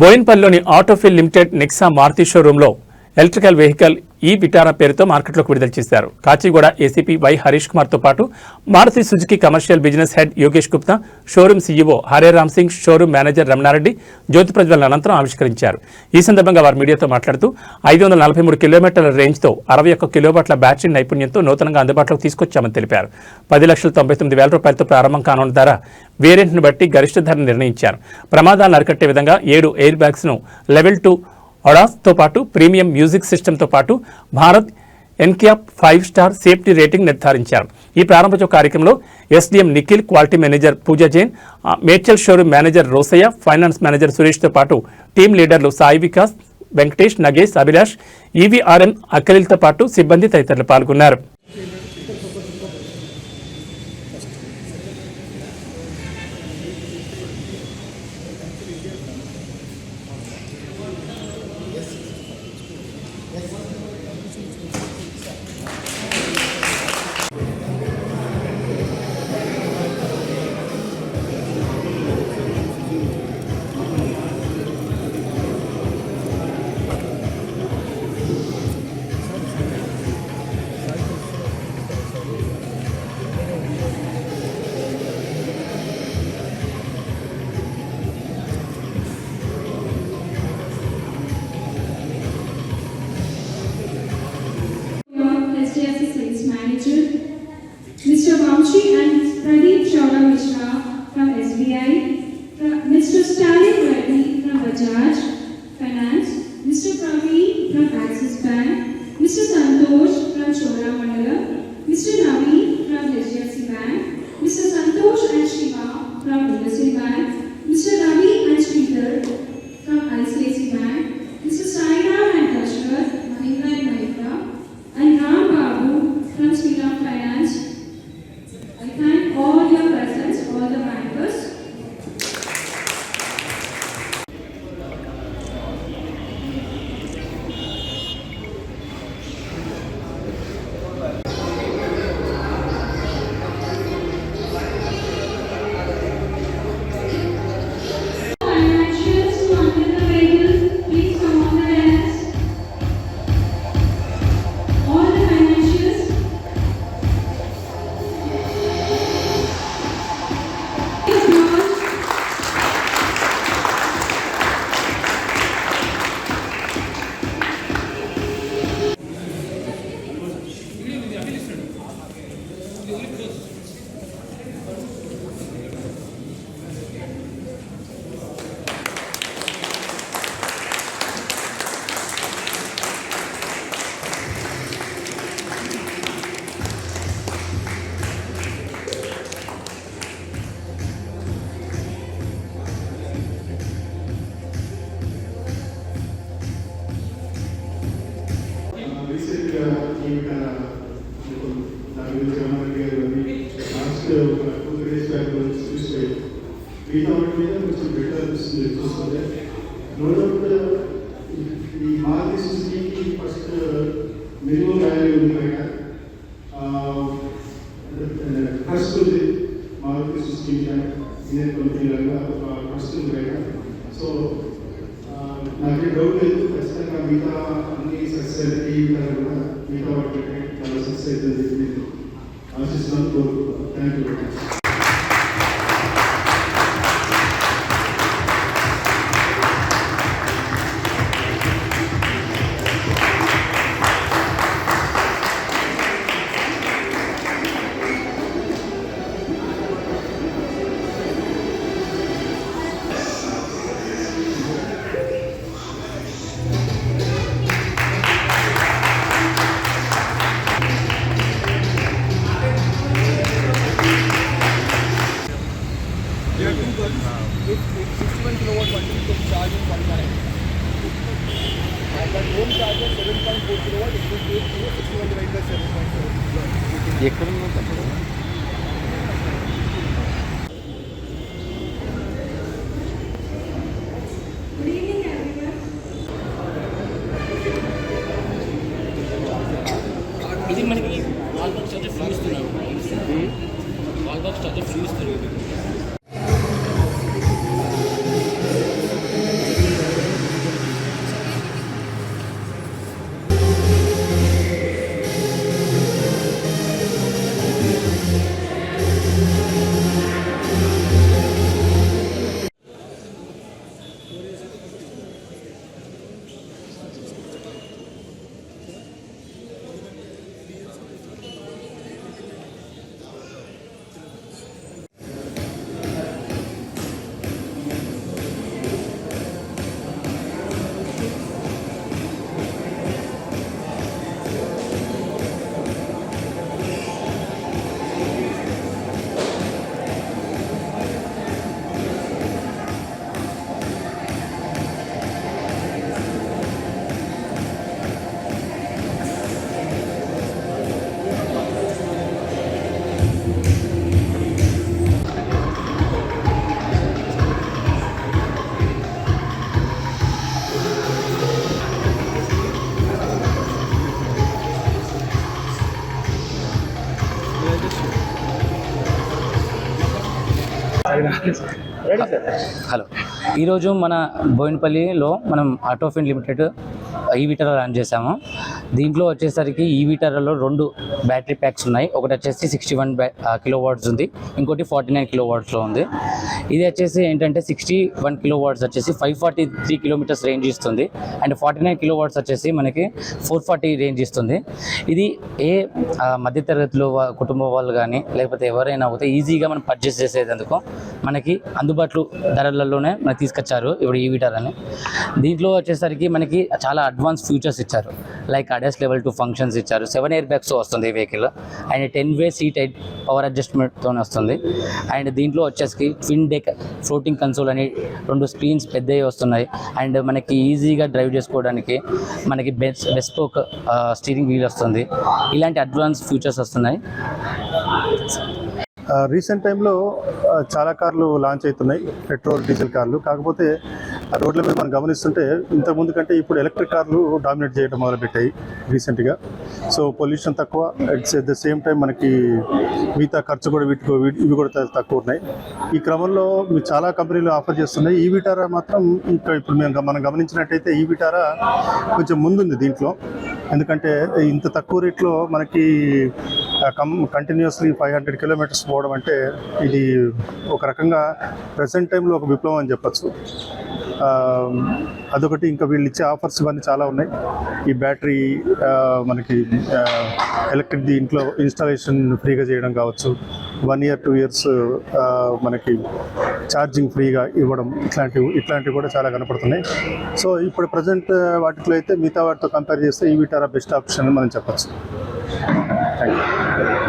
బోయిన్పల్లిలోని autofill limited Nexa Maruti షోరూంలో electrical vehicle ఈ Vitara పేరుతో మార్కెట్లోకి విడుదల చేశారు. కాచిగూడ ఏసీపీ వై హరీష్ కుమార్తో పాటు Maruti Suzuki commercial business head Yogesh Gupta, showroom CEO Hareram Singh, showroom manager Ramanareddy జ్యోతి ప్రజ్వలన అనంతరం ఆవిష్కరించారు. ఈ సందర్భంగా వారు మీడియాతో మాట్లాడుతూ 543 కిలోమీటర్ల రేంజ్తో 61 కిలోవాట్ల బ్యాటరీ నైపుణ్యంతో నూతనంగా అందుబాటులోకి తీసుకొచ్చామని తెలిపారు. 10,99,000 రూపాయలతో ప్రారంభం కానున్న ధర వేరియంట్ను బట్టి గరిష్ట ధరను నిర్ణయించారు. ప్రమాదాలను అరికట్టే విధంగా 7 ఎయిర్ బ్యాగ్స్ను లెవెల్ 2 అడాస్తో పాటు ప్రీమియం మ్యూజిక్ సిస్టంతో పాటు Bharat NCAP 5 star safety rating నిర్ధారించారు. ఈ ప్రారంభోత్సవ కార్యక్రమంలో SDM Nikhil, quality manager Pooja Jain, Medchal showroom manager Rosaiah, finance manager సురేష్తో పాటు టీం లీడర్లు సాయి వికాస్, వెంకటేష్, నగేష్, అభిలాష్, ఈవీఆర్ఎం అఖిల్తో పాటు సిబ్బంది తదితరులు పాల్గొన్నారు. Mr. Vamshi and Pradeep Chawla Mishra from SBI, Mr. Stalin Reddy from Bajaj Finance, Mr. Praveen from Axis Bank, Mr. Santosh from Cholamandalam, Mr. Navi from HDFC Bank, Mr. Santosh and Shiva from University Bank, Mr. Ravi and Sridhar from ICICI Bank, Mr. Sairam and Tashkar, Mahindra and Mahindra, and Ram Babu from Sriram Finance. I thank all your presence, all the bankers. Financials to under the vehicle, please come on the dance. All the financials. minimum value first Maruti Suzuki Indian company first so నాకు doubt లేదు ఖచ్చితంగా మిగతా అన్ని success అయితే ఈ విధంగా మిగతా వాటి చాలా సక్సెస్ అవుతుంది ఆశిస్తున్నాను. Thank you very much. With 61 kilowatt battery can charge in 1 minute. And that home charger 7.4 kilowatt, it will take 61 divided by 7.4. ఎక్కడ ఉందో చెప్పండి. Good evening, everyone. ఇది మనకి వాల్ బాక్స్ అయితే ఫ్రీ ఇస్తున్నారు. వాల్ బాక్స్ అయితే ఫ్రీ ఇస్తారు. హలో, ఈరోజు మన బోయినపల్లిలో మనం ఆటోఫిన్ లిమిటెడ్ ఈవీటర్ లాంచ్ చేసాము. దీంట్లో వచ్చేసరికి ఈవీటర్లో 2 బ్యాటరీ ప్యాక్స్ ఉన్నాయి. ఒకటి వచ్చేసి 61 కిలో వాట్స్ ఉంది, ఇంకోటి 49 కిలో వాట్స్లో ఉంది. ఇది వచ్చేసి ఏంటంటే 61 కిలో వాట్స్ వచ్చేసి 543 కిలోమీటర్స్ రేంజ్ ఇస్తుంది, అండ్ 49 కిలో వాట్స్ వచ్చేసి మనకి 440 రేంజ్ ఇస్తుంది. ఇది ఏ మధ్యతరగతిలో కుటుంబం వాళ్ళు కానీ లేకపోతే ఎవరైనా అవుతే ఈజీగా మనం పర్చేస్ చేసేందుకు మనకి అందుబాటులో ధరలలోనే మనకి తీసుకొచ్చారు ఇప్పుడు ఈవీటర్ అని. దీంట్లో వచ్చేసరికి మనకి చాలా అడ్వాన్స్ ఫీచర్స్ ఇచ్చారు. లైక్ ADAS Level 2 ఫంక్షన్స్ ఇచ్చారు. 7 ఎయిర్ బ్యాగ్స్ వస్తుంది ఈ vehicle, and 10-way seat power అడ్జస్ట్మెంట్తో వస్తుంది. అండ్ దీంట్లో వచ్చేసి ట్విన్ డెక్ ఫ్లోటింగ్ కన్సోల్ అని 2 స్క్రీన్స్ పెద్దవి వస్తున్నాయి. అండ్ మనకి ఈజీగా డ్రైవ్ చేసుకోవడానికి మనకి బెస్పోక్ స్టీరింగ్ వీల్ వస్తుంది. ఇలాంటి అడ్వాన్స్ ఫీచర్స్ వస్తున్నాయి. రీసెంట్ టైంలో చాలా కార్లు లాంచ్ అవుతున్నాయి, పెట్రోల్ డీజిల్ కార్లు. కాకపోతే రోడ్ల మీద మనం గమనిస్తుంటే ఇంతకుముందు కంటే ఇప్పుడు ఎలక్ట్రిక్ కార్లు డామినేట్ చేయడం మొదలుపెట్టాయి రీసెంట్గా. సో పొల్యూషన్ తక్కువ, అట్ ద సేమ్ టైం మనకి మిగతా ఖర్చు కూడా ఇవి కూడా తక్కువ ఉన్నాయి. ఈ క్రమంలో చాలా కంపెనీలు ఆఫర్ చేస్తున్నాయి. ఈ విటారా మాత్రం ఇప్పుడు మనం గమనించినట్టయితే ఈ విటారా కొంచెం ముందుంది దీంట్లో. ఎందుకంటే ఇంత తక్కువ రేట్లో మనకి కంటిన్యూస్లీ 500 కిలోమీటర్స్ పోవడం అంటే ఇది ఒక రకంగా ప్రజెంట్ టైంలో ఒక విప్లవం అని చెప్పచ్చు. అదొకటి. ఇంకా వీళ్ళు ఇచ్చే ఆఫర్స్ ఇవన్నీ చాలా ఉన్నాయి. ఈ బ్యాటరీ మనకి ఎలక్ట్రిక్ ఇంట్లో ఇన్స్టాలేషన్ ఫ్రీగా చేయడం కావచ్చు, 1 year 2 years మనకి ఛార్జింగ్ ఫ్రీగా ఇవ్వడం, ఇట్లాంటివి కూడా చాలా కనపడుతున్నాయి. సో ఇప్పుడు ప్రజెంట్ వాటిలో అయితే మిగతా వాటితో కంపేర్ చేస్తే ఈ విటారా బెస్ట్ ఆప్షన్ అని మనం చెప్పచ్చు. Thank you.